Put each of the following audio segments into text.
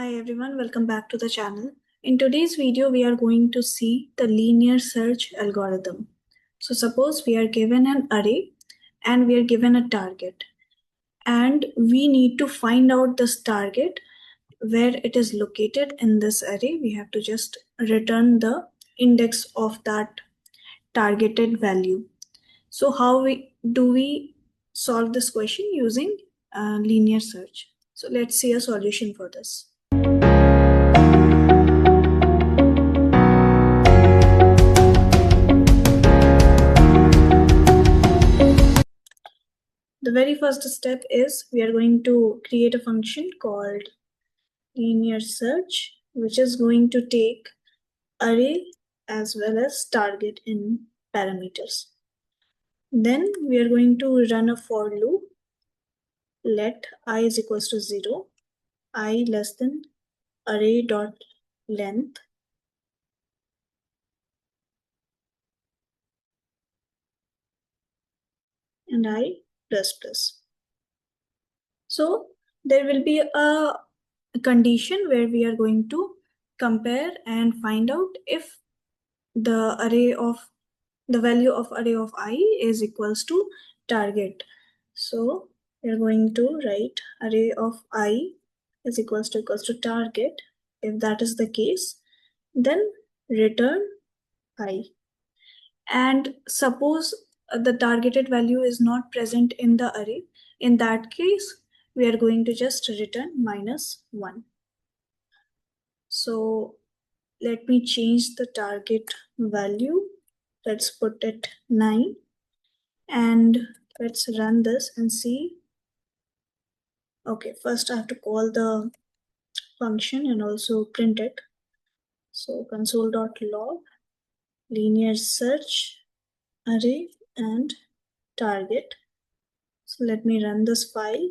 Hi everyone, welcome back to the channel. In today's video, we are going to see the linear search algorithm. So suppose we are given an array and we are given a target and we need to find out this target where it is located in this array. We have to just return the index of that targeted value. So how do we solve this question using linear search? So let's see a solution for this. The very first step is we are going to create a function called linear search, which is going to take array as well as target in parameters. Then we are going to run a for loop. Let I is equals to 0, I less than array dot length, and I plus plus. So there will be a condition where we are going to compare and find out if the value of array of I is equals to target. So we're going to write array of I is equals to target. If that is the case, then return I. And suppose the targeted value is not present in the array, in that case we are going to just return -1. So let me change the target value. Let's put it 9 and let's run this and see. Okay, first I have to call the function and also print it. So console.log linear search array and target. So let me run this file.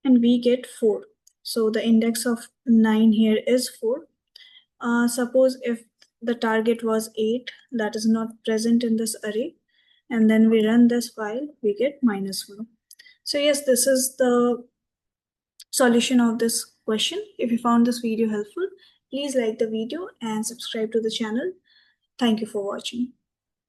And we get 4. So the index of 9 here is 4. Suppose if the target was 8, that is not present in this array, and then we run this file, we get -1. So yes, this is the solution of this question. If you found this video helpful, please like the video and subscribe to the channel. Thank you for watching.